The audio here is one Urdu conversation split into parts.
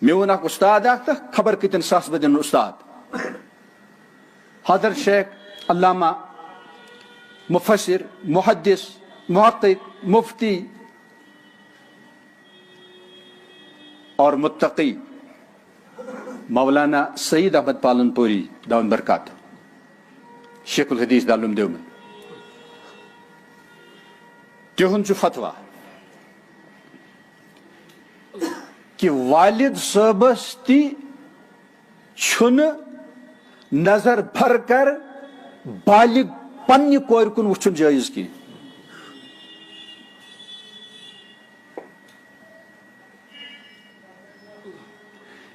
میون اخ استاد اخ تو خبر کتن ساس بدن استاد حضرت شیخ علامہ مفسر محدث محقق مفتی اور متقی مولانا سعید احمد پالن پوری دامن برکات شیخ الحدیث دارالعلوم دیوبند تہند فتوا کہ والد صٲبس تہ چھن نظر بھر کر بالغ پنہ کور کن وچھن جائز کی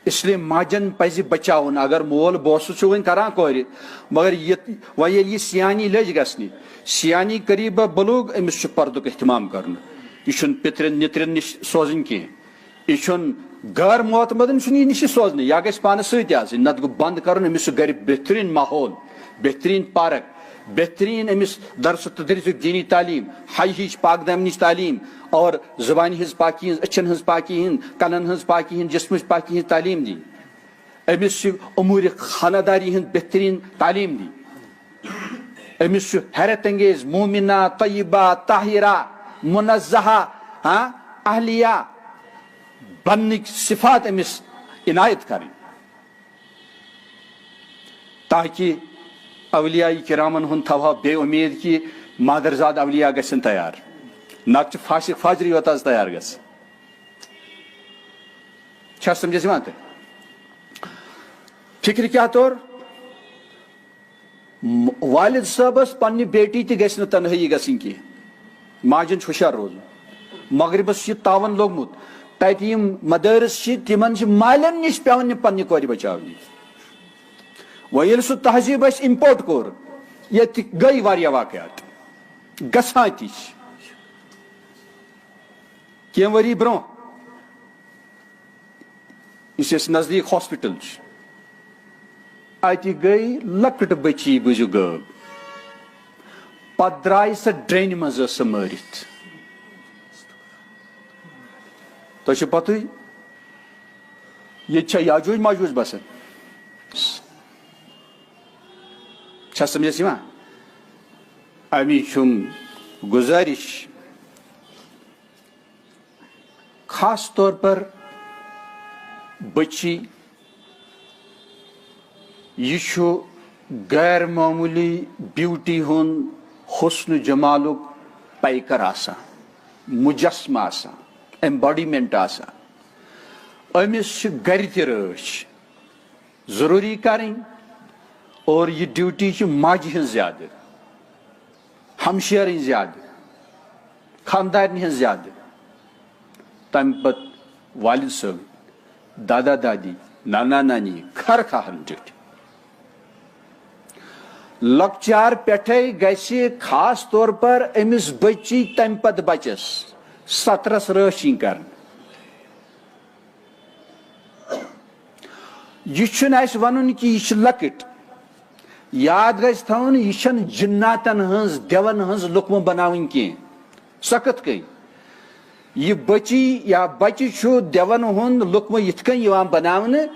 اس لیے ماجن پزِ بچاؤن اگر مول بوسہ چھ ون کران کور مگر وۄنۍ ییٚلہِ یہِ سیانی لٔج گژھنہِ سیانی قریبہ بلوغ أمس چھُ پردُک اہتمام کرُن یہِ چھُنہٕ پترن نترن نش سوزٕنۍ کینٛہہ یہِ چھُنہٕ غٲر معتمدن چھُنہٕ یہِ نش سوزنہٕ یا گژھِ پانس سۭتۍ آسٕنۍ نتہٕ گوٚو بند کرُن أمس چھُ گرِ بہترین ماحول بہترین پارک بہترین أمس درس و تدریسُک دینی تعلیم حی ہِچ پاک دامنٕچ تعلیم اور زبانہِ ہٕنٛز پاکی ہٕنٛز أچھن ہٕنٛز پاکی ہٕنٛز کنن ہٕنٛز پاکی ہٕنٛز جسمٕچ پاکی ہٕنٛز تعلیم دِنۍ أمس چھُ اموٗرِ خاناداری ہٕنٛز بہترین تعلیم دِنۍ أمس چھُ حیرت انگیز مومنہ طیبہ طاہرہ منزہہ اہلیہ بننٕکۍ صفات أمس عنایت کرٕنۍ تاکہ اولیاء کرامن ہند تھوہا بے امید کہ مادرزاد اولیاء گژھن تیار نتہ فاسق فاجری یوت آز تیار گژھ چھا سمجھس یوان تہ فکر کیا طور والد صٲبس پننہ بیٹی تہ گژھِ نہٕ تنہٲیی گژھٕنۍ کینٛہہ ماجن چھُ ہوشیار روزُن مغربس چھُ تاون لوگمُت تتہِ یِم مدارس چھِ تِمن چھِ مالین نش پیوان یِم پننہِ کورِ بچاونہِ وۄنۍ ییٚلہِ سُہ تہذیب اسہِ امپورٹ کوٚر ییٚتہِ گٔے واریاہ واقعات گژھان تہِ چھِ کینٛہہ ؤری برونٛہہ یُس اَسہِ نزدیٖک ہاسپٹل چھُ اتہِ گٔے لۄکٕٹ بچی بوٗزِو غٲب پتہٕ درٛاے سۄ ڈرٛینہِ منٛز ٲس سۄ مٲرِتھ تۄہہِ چھو پتہٕے ییٚتہِ چھا یاجوج ماجوج بسان چھا سمجھس یوان امی چھُم گزارش خاص طور پر بچی یہ چھُ غیر معمولی بیوٹی ہُنٛد حسن جمالُک پیکر آسان مجسمہ آسان ایمباڈیمنٹ آسان أمس چھِ گرِ تہِ رٲچھ ضروٗری کرٕنۍ اور یہ ڈیوٹی چھِ ماجہِ ہٕنٛز زیادٕ ہمشیرٕنۍ زیادٕ خاندارنہِ ہٕنٛز زیادٕ تمہِ پتہٕ والد صٲب دادا دادی نانا نانی خر خاہن ڈیوٹی لۄکچار پٮ۪ٹھے گژھِ خاص طور پر أمس بچی تمہِ پتہٕ بچس سترس رٲچھِنۍ کرٕنۍ یہ چھُنہٕ اسہِ ونُن کہِ یہِ چھِ لۄکٕٹ یاد گژھِ تھاوُن یہِ چھنہٕ جناتن ہٕنٛز دیون ہٕنٛز لُکمہٕ بناوٕنۍ کینٛہہ سۄ کِتھ کٔنۍ یہ بچی یا بچہِ چھُ دیون ہُنٛد لُکمہٕ یِتھ کٔنۍ یِوان بناونہٕ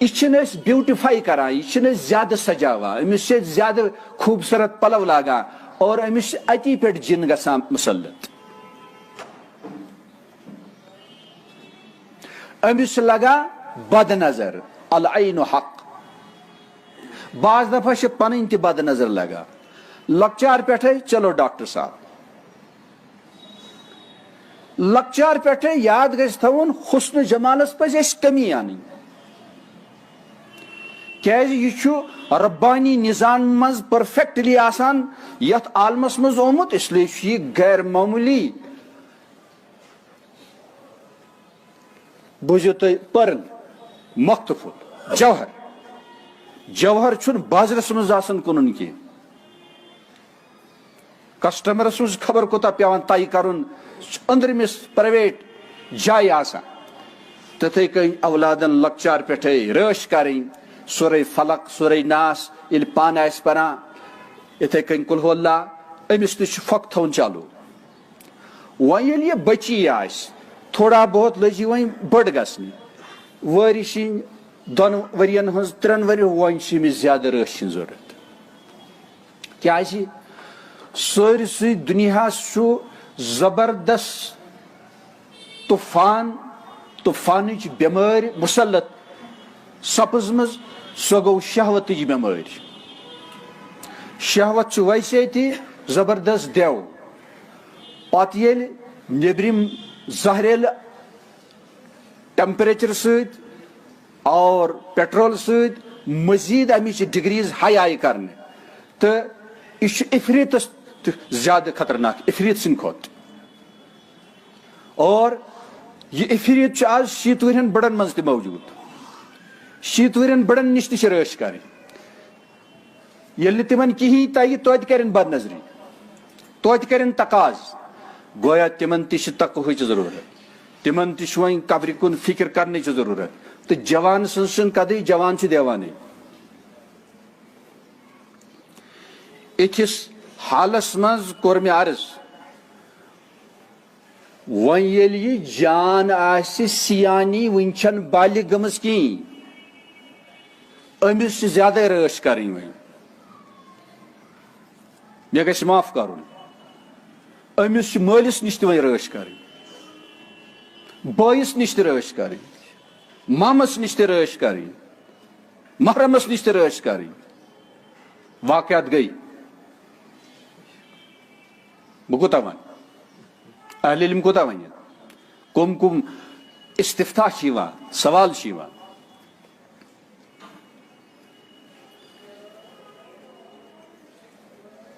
یہِ چھِنہٕ أسۍ بیوٹِفاے کران یہِ چھِنہٕ أسۍ زیادٕ سجاوان أمِس چھِ أسۍ زیادٕ خوٗبصوٗرت پلو لاگان اور أمِس چھِ اتی پٮ۪ٹھ جِن گژھان مُسلط أمِس چھِ لگان بد نظر العین حق بعض دفعہ چھِ پنٕنۍ تہِ بد نظر لگان لۄکچار پٮ۪ٹھے چلو ڈاکٹر صاحب لۄکچار پٮ۪ٹھے یاد گژھِ تھاوُن حسن جمالس پزِ اسہِ کمی انٕنۍ کیازِ یہِ چھُ ربانی نظام منٛز پرفیکٹلی آسان یتھ عالمس منٛز آمُت اس لیے چھُ یہِ غیر معمولی بوٗزِو تُہۍ پٔرل مختفل جوہر جوہر چھُنہٕ بازرس منٛز آسان کٕنُن کینٛہہ کسٹمرس منٛز خبر کوٗتاہ پیوان طے کرُن أنٛدرمِس پرایویٹ جایہِ آسان تِتھٕے کٔنۍ اولادن لۄکچار پٮ۪ٹھے رٲچھ کرٕنۍ سورے فلق سورے ناس ییٚلہِ پانہٕ آسہِ پران یِتھٕے کٔنۍ قُل ہُوَ اللہ أمِس تہِ چھُ پھۄکھ تھاوُن چالوٗ وۄنۍ ییٚلہِ یہِ بچی آسہِ تھوڑا بہت لٔج یہِ وۄنۍ بٔڑ گژھنہِ واری سن دون ورین ہز ترن ور ون زیادہ رش ضرورت کیا سارسی دنیا زبردست طوفانچ بیمار مسلط سپزم سو گو شہوت بیمار شہوت ویسے تہ زبردست دیو پتہ ییٚلہِ نیبرم زہریل ٹیمپریچر ست اور پیٹرول ست مزید امچ ڈگریز ہائی آئی کرنے تو یہ افریتس زیادہ خطرناک افریت سن کھت اور یہ افریت آج شیت ورین بڑن مز تہ موجود شیت ورین بڑن نش تہ رش کریں یل تمن کہین تگہ توتہ کرن بد نظری توتہ کرن تقاض گویا تمن تہ تقوی ضرورت تمن تہ وۄنۍ قبرِ کُن فکر کرنٕچ ضرورت تو جوان سن کدی جوان دیوانے اتھس حالس مز کور مے عرض ون ییٚلہِ یہ جان آسہِ سیانی ون چھن بالغ گٔمٕژ کِہیٖنۍ أمِس چھِ زیادے رٲچھ کرٕنۍ وۄنۍ مےٚ گژھِ معاف کرُن أمِس چھِ مٲلِس نِش تہِ وۄنۍ رٲچھ کرٕنۍ بٲیِس نِش تہِ رٲچھ کرٕنۍ مامس نش تہ رٲچھ کریں محرمس نش تہ رٲچھ کریں واقعات گئی بہ کوتاہ ون اہل علم کوتاہ ون کم کم استفتاح سوال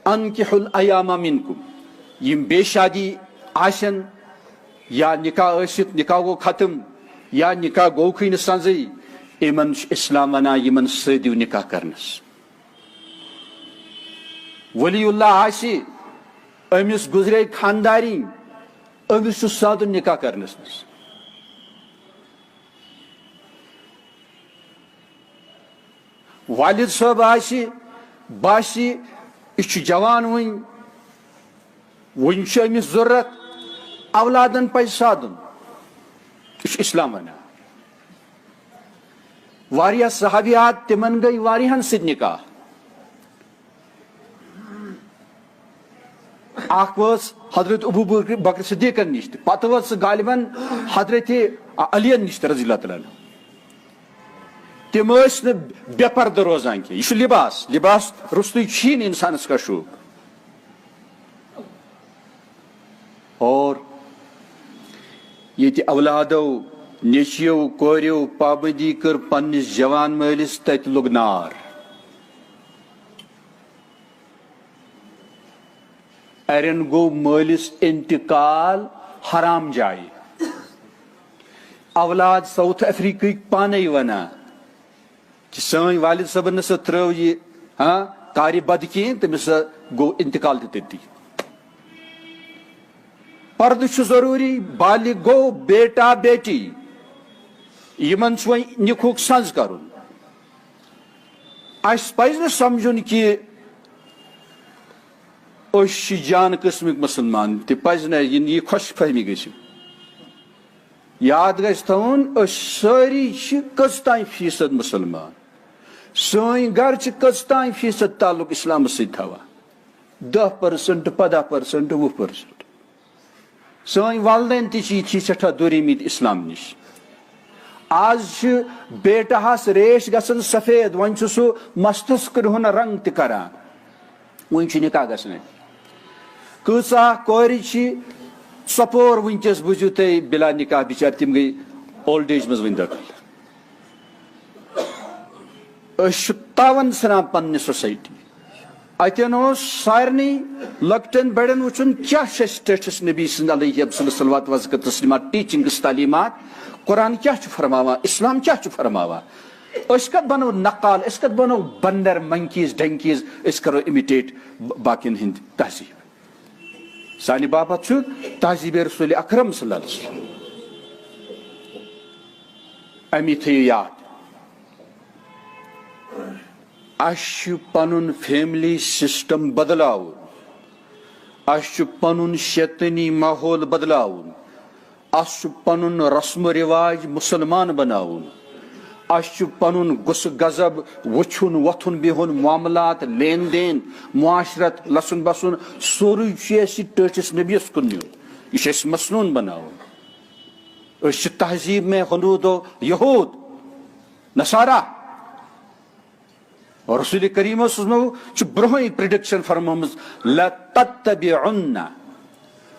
انکحوا الایام منکم یم بے شادی آسن یا نکاح ٲسِتھ نکاح گو ختم یا نکاح گوکھٕے نہٕ سنزٕے یمن اسلام ونان یمن سۭتۍ نکاح کرنس ولی اللہ آسہِ أمِس گزرے خانداری أمِس چھُ سادُن نکاح کرنس منٛز والد صٲب آسہِ باسہِ یہِ چھُ جوان وُنہِ چھُ أمِس ضروٗرت اولادن پزِ سادُن یہ اسلام ونان واریاہ صحابیات تمن گئی واریاہن سۭتۍ نکاح اکھ وٲژ حضرت ابو بکر صدیقن نش تہ پتہٕ وٲژ سۄ غالباً حضرت علی نش تہ رضی اللہ تعالیٰ عنہ تم ٲسۍ نہٕ بے پردٕ روزان کینٛہہ یہ چھُ لباس رُستُے چھی نہٕ انسانس کا شوق اور یہ اولادو نیچیو کوریو پابندی کر پنس جوان مالس تت لوگ نار ارن گو مالس انتقال حرام جائے اولاد ساؤتھ افریقہ پانے ونان کہ سن والد صبن سا ترو یہ کار بد کھین تمس گو انتقال تتی پردہ چھ ضروری بالغ گو بیٹا بیٹی یمن چھ وۄنۍ نکاحُک سنز کرُن اس پزِ نہٕ سمجھُن کہ أسۍ چھِ جان قسمٕکۍ مسلمان تہِ پزِ نہٕ یہ خۄش فہمی گژھِ یاد گژھِ تھاوُن أسۍ سٲری چھِ کٔژتانۍ فیٖصد مسلمان سٲنۍ گرٕ چھِ کٔژتانۍ فیٖصد تعلق اسلامس سۭتۍ تھاوان 10% 15% 20% سٲنۍ والدین تہِ چھِ یِتھی سٮ۪ٹھاہ دوٗریمٕتۍ اسلام نش آز چھِ بیٹاہس ریش گژھان سفید وۄنۍ چھُ سُہ مستس کرٛہُن رنگ تہِ کران وۄنۍ چھُ نکاح گژھان کۭژاہ کورِ چھِ ژۄپور ونکیس بوٗزِو تُہۍ بلا نکاح بِچارِ تِم گٔے اولڈ ایج منٛز وۄنۍ دٲخل أسۍ چھِ تاون ژھٕنان پننہِ سوسایٹی اتین اوس سارنٕے لۄکٹٮ۪ن بڑٮ۪ن وٕچھُن کیاہ چھُ اسہِ ٹٲٹھس نبی سٕنٛد علیہ صلوات وزکر تسلیمات ٹیچنگس تعلیمات قرآن کیا چھُ فرماوان اسلام کیا چھُ فرماوان أسۍ کتھ بنو نقال أسۍ کتھ بنو بندر منکیز ڈنکیز أسۍ کرو اِمِٹیٹ باقین ہٕنٛدۍ تہذیب سانہِ باپتھ چھُ تہذیب رسول اکرم صلی اللہ علیہ وسلم امی تھٲیِو یاد اَسہِ چھُ پنُن فیملی سسٹم بدلاوُن اَسہِ چھُ پنُن شیطٲنی ماحول بدلاوُن اَسہِ چھُ پنُن رسم و رواج مسلمان بناوُن اس پن غصہ غضب وچھن وتھن بہن معاملات لین دین معاشرت لسن بسن سوری ٹھس نبیس کن نیون یہ مصنون بناؤ تہذیب میں ہنود و یہود نصارہ اور رسول کریم برہی پریڈکشن فرمومز لَتَتَّبِعُنَّ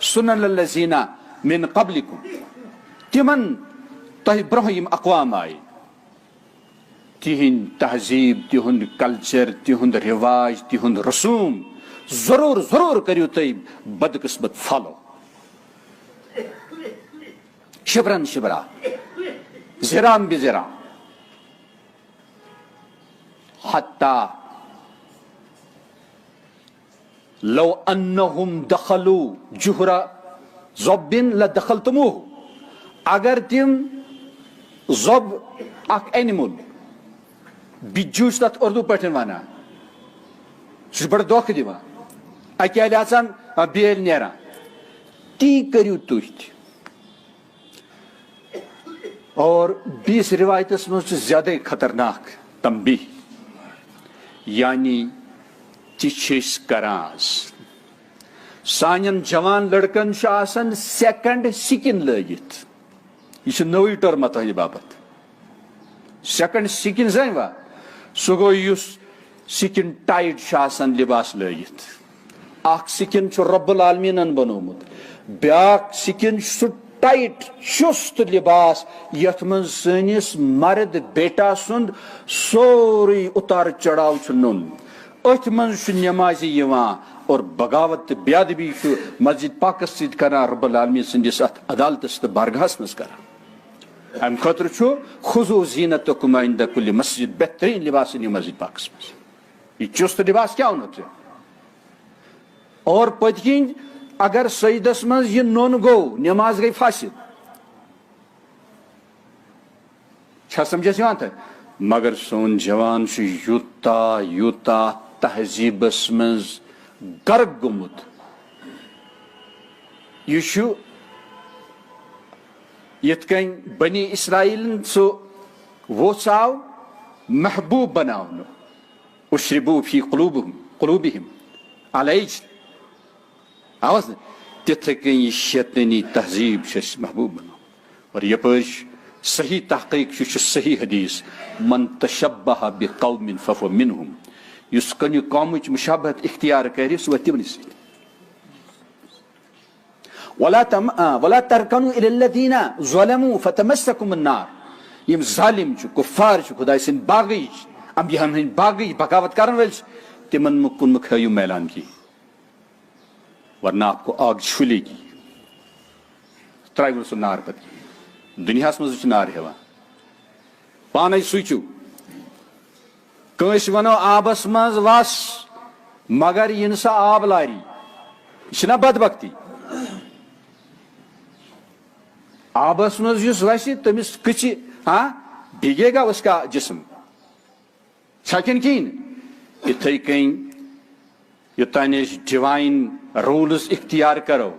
سُنَنَ الَّذِينَ مِن قَبْلِكُمْ تمن تہ برہم اقوام آئی تہند تہذیب تہند کلچر تہند رواج تہند رسوم ضرور ضرور کریو تھی بدقسمت فالو شبرن شبرا زرام بزرا حتى لو انہم دخلوا جہر ضب لدخلتموه اگر تم ضب اخ اینیمل بجوش تات اردو پٹھن وانا سہ بڑا دھوکہ دِوان اکیلے آسان بیل نیران تی کریو تُہۍ اور بیس روایتس مجھ زیادہ خطرناک تنبیہ یعنی تیس کران سانین جوان لڑکن آسان سیکنڈ سکن لگت یہ نوی ٹرم تہذ باپت سیکنڈ سکن زن وا سہ گو اس سکن ٹائٹ آسان لباس لگت اخ سکن رب العالمین بنومت بیاکھ سکن سہ ٹائٹ چست لباس یت من سنس مرد بیٹا سند سوری اتار چڑھاؤ نون ات من نماز اور بغاوت بے ادبی مسجد پاکس ست کران رب العالمین سندس ات عدالتس تو بارگاہس مز کران ام خاطر خذو زینتکم عند کل مسجد بہترین لباس مسجد پاکس مز یہ چست لباس کیا ہونا چاہیے اور پتکین اگر سجدس من یہ نون گو نماز گئی فاسد سمجھس تھا مگر سون جوان یوتا یوتا تہذیبس مز غرق گومت یہ یت کن بنی اسرائیل سہ ووژاو محبوب بناون اشربو فی قلوبہم العجل آواز تتھے کن یہ شیطانی تہذیب محبوب بناو اور یپر صحیح تحقیق صحیح حدیث من تشبہ بقوم فہو منہم اس کنہ قومچ مشابہت اختیار کرِ سہ وتھ تمنی سۭتۍ ولا ترکنوا الى الذین ظلموا فتمسکم النار یم ظالم کفار خدا سن باغی انبیاء ہند باغی بغاوت کرن ول تمن کن مکھیو میلان کی ورنہ آپ کو آگ چھلے گی ترائیو سہ نار پتہ دنیا مز نار ہیوان پانے سوچو کنس ونو آبس مز وس مگر یہ سا آب لاری یہ بدبختی آبس مز وس تمس کچھ بھیگے گا اس کا جسم چھکن کین اتھے کن یوتان ڈیوائن رولز اختیار کرو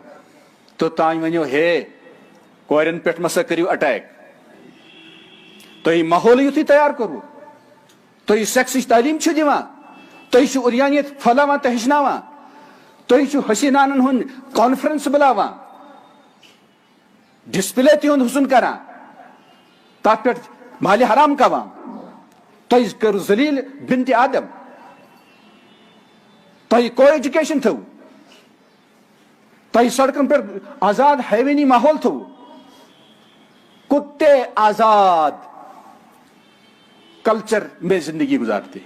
تو تان ونو ہے کورن پہ مسا کرو اٹیک تھی ماحول یتھی تیار کرو تھی سیکسچ تعلیم دان تھی اریانیت پھلاوان تو ہچناوان تھی حسینان ہند کانفرنس بلاوان ڈسپلے تہد حسن کران تر پہ مال حرام کھوان تھی کرو ذلیل بنت آدم تھی کو ایجوکیشن تھو تھی سڑکن پر آزاد حیوانی ماحول تھو کتے آزاد کلچر میں زندگی گزارتے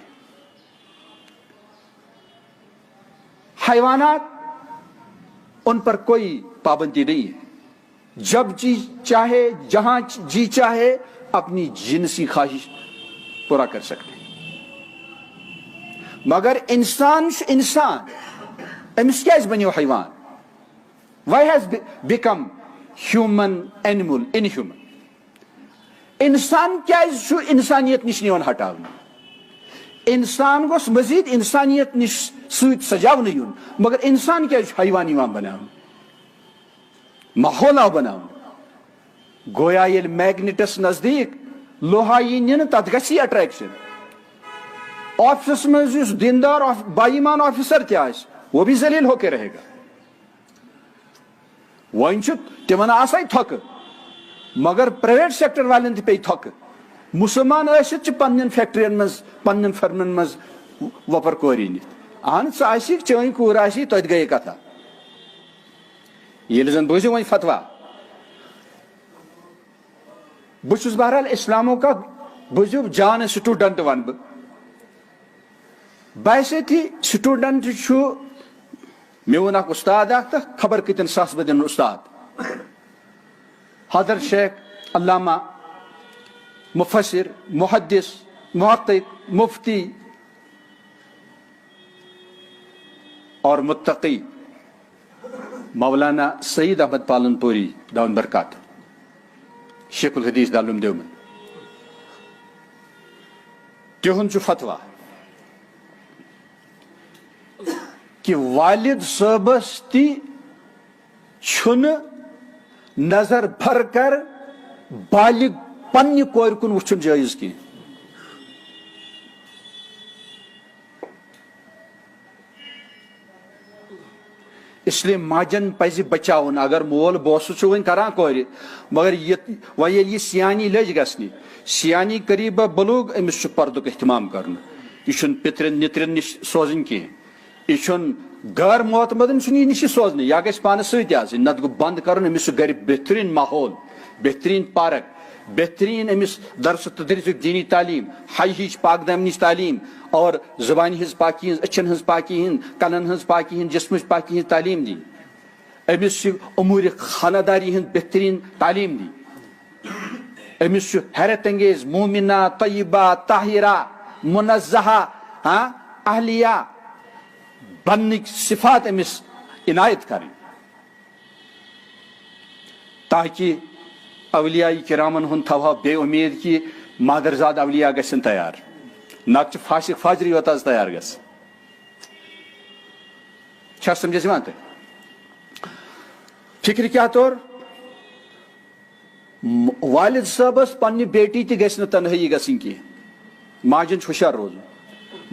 حیوانات ان پر کوئی پابندی نہیں ہے جب جی چاہے جہاں جی چاہے اپنی جنسی خواہش پورا کر سکتے مگر انسان امس کیاز بنیو حیوان why has become human animal inhuman انسان کیاز انسانیت نش نیون ہٹاون انسان گوس مزید انسانیت نش سۭتۍ سجاونہٕ یُن مگر انسان کیاز حیوان یوان بناون ماحول آو بناون گویا ییٚلہِ میگنِٹس نزدیٖک لوہا یہ نن تت گژھی اٹریکشن آفس مز دیندار باایمان آفیسر تہ وہ بھی ذلیل ہو کے رہے گا ون تمن آسائی تھوکہ مگر پرائیویٹ سیکٹر والن تہ پی تھوکہ مسلمان ٲسِتھ چھِ پننٮ۪ن فیکٹرین مز پننٮ۪ن فرمن مز وپر کوری نِتھ اہن ژٕ آسِکھ چٲنۍ کوٗر آسی توتہِ گٔیے کتھا ییٚلہِ زن بوٗزِو وۄنۍ فتوا بہٕ چھُس بہرحال اسلامُک اکھ بوٗزِو جان سٹوڈنٹ ون بہٕ باسیتی سٹوڈنٹ چھُ مےٚ ووٚن اکھ استاد اکھ تہٕ خبر کۭتٮ۪ن ساس بٔدٮ۪ن استاد حضرت شیخ علامہ مفسر محدث محقق مفتی اور متقی مولانا سعید احمد پالن پوری داون برکات شیخ الحدیث دارالعلوم دیوبند تہند چھُ فتوا کہ والد صٲبس تہِ چھُنہٕ نظر بھر کر بالغ پننہِ کورِ کُن وٕچھُن جٲیز کینٛہہ اس لیے ماجن پزِ بچاوُن اگر مول بوسہٕ چھُ وۄنۍ کران کورِ مگر وۄنۍ ییٚلہِ یہِ سیانی لٔج گژھنہِ سیانی قریٖبا بلوغ أمِس چھُ پردُک احتمام کرُن یہِ چھُنہٕ پِترٮ۪ن نِترٮ۪ن نِش سوزٕنۍ کینٛہہ یہِ چھُنہٕ غٲر معتمدن چھُنہٕ یہِ نِش سوزنہٕ یا گژھِ پانس سۭتۍ آسٕنۍ نتہٕ گوٚو بنٛد کرُن أمِس چھُ گرِ بہتریٖن ماحول بہتریٖن پارک بہتریٖن أمِس درس و تدریسُک دیٖنی تعلیٖم حی ہِچ پاک دامنٕچ تعلیٖم اور زبانہِ ہٕنٛز پاکی ہٕنٛز أچھن ہٕنٛز پاکی ہٕنٛز کنن ہٕنٛز پاکی ہٕنٛز جسمٕچ پاکی ہٕنٛز تعلیٖم دِنۍ أمِس چھِ اموٗرِ خاناداری ہٕنٛز بہتریٖن تعلیٖم دِنۍ أمِس چھُ حیرت انگیز مومنہ طیبہ طاہرہ منزہہ اہلیہ بننٕکۍ صفات أمِس عنایت کرٕنۍ تاکہ اولیاء کرامن ہُنٛد تھاوہا بے امید کہ مادرزاد اولیاء گژھن تیار نتہٕ چھُ فاسق فاجری یوت حظ تیار گژھِ چھا سمجھس یِوان تۄہہِ فکر کیا طور والد صٲبس پننہِ بیٹی تہِ گژھِ نہٕ تنہٲیی گژھٕنۍ کینٛہہ ماجن چھُ ہوشیار روزُن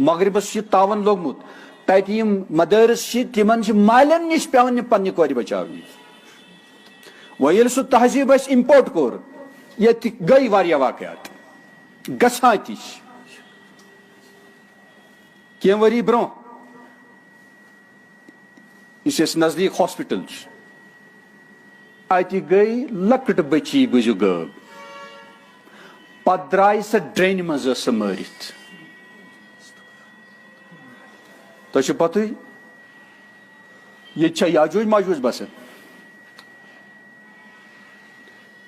مغربس چھُ تاون لوگمُت تتہِ یِم مدارس چھِ تِمن چھِ مالین نِش پیوان یِم پننہِ کورِ بچاونہِ وۄنۍ ییٚلہِ سُہ تہذیٖب اسہِ اِمپورٹ کوٚر ییٚتہِ گٔے واریاہ واقعات گژھان تہِ چھِ کینٛہہ ؤری برونٛہہ یُس اَسہِ نزدیٖک ہاسپِٹل چھُ اتہِ گٔے لۄکٕٹ بچی بوٗزِو غٲب پتہٕ درٛاے سۄ ڈرٛینہِ منٛز ٲس سۄ مٲرِتھ تۄہہِ چھو پتہٕے ییٚتہِ چھا یاجوج ماجوج بسان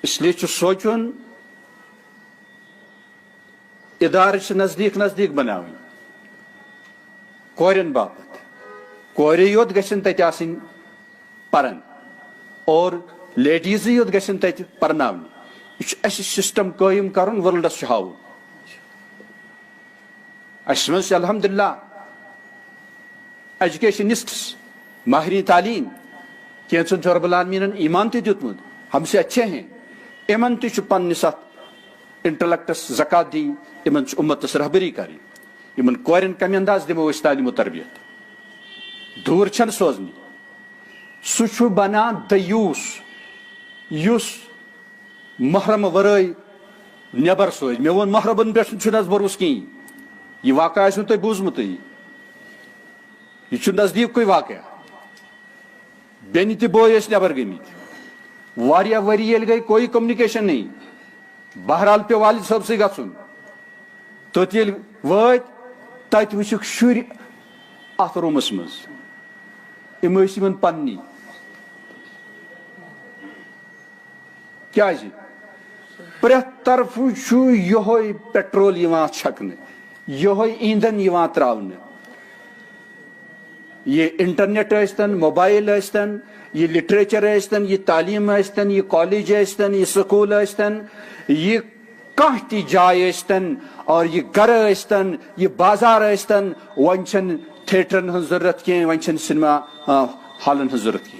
اس لیے چھُ سونچُن ادارٕ چھِ نزدیٖک نزدیٖک بناوٕنۍ کورٮ۪ن باپتھ کورے یوت گژھن تتہِ آسٕنۍ پران اور لیڈیٖزٕے یوت گژھن تتہِ پرناونہِ یہ چھُ اسہِ سسٹم قٲیِم کرُن ورلڈس چھُ ہاوُن اسہِ منٛز چھِ الحمدللہ ایجوکیشنسٹس ماہرین تعلیٖم کینٛژن چھُ رب العالمیٖنن ایمان تہِ دیُتمُت ہم سے اچھے ہیں یِمن تہِ چھُ پننِس اتھ انٹلیکٹس زکات دِنۍ یِمن چھُ اُمتس رہبری کرٕنۍ یِمن کورٮ۪ن کمہِ انداز دِمو أسۍ تعلیٖم و تربیت دوٗر چھنہٕ سوزنہِ سُہ چھُ بنان دیوٗس یُس محرم ورٲے نٮ۪بر سوزِ مےٚ ووٚن محرمن پٮ۪ٹھ چھُنہٕ حظ بروسہٕ کِہیٖنۍ یہِ واقعہ آسِوٕ تۄہہِ بوٗزمُتٕے یہ چھُ نزدیٖکٕے واقعہ بیٚنہِ تہِ بوے ٲسۍ نٮ۪بر گٔمٕتۍ واریاہ ؤری ییٚلہِ گٔے کوئی کمنِکیشن نہیں بہرحال پیوٚو والد صٲبسٕے گژھُن توٚت ییٚلہِ وٲتۍ تتہِ وٕچھِکھ شُرۍ اتھ روٗمس منٛز یِم ٲسۍ یِمن پننی کیازِ پرٛٮ۪تھ طرفہٕ چھُ یِہوے پیٹرول یِوان چھکنہٕ یِہوے ایندھن یِوان تراونہٕ یہ انٹرنیٹ ٲسۍتن موبایل ٲسۍتن یہ لٹریچر ٲسۍتن یہ تعلیٖم ٲسۍتن یہ کالج ٲسۍتن یہ سکوٗل ٲسۍتن یہ کانٛہہ تہِ جاے ٲسۍتن اور یہ گرٕ ٲسۍتن یہ بازار ٲسۍتن وۄنۍ چھنہٕ تھیٹرن ہٕنٛز ضروٗرت کینٛہہ وۄنۍ چھنہٕ سینما ہالن ہٕنٛز ضروٗرت کینٛہہ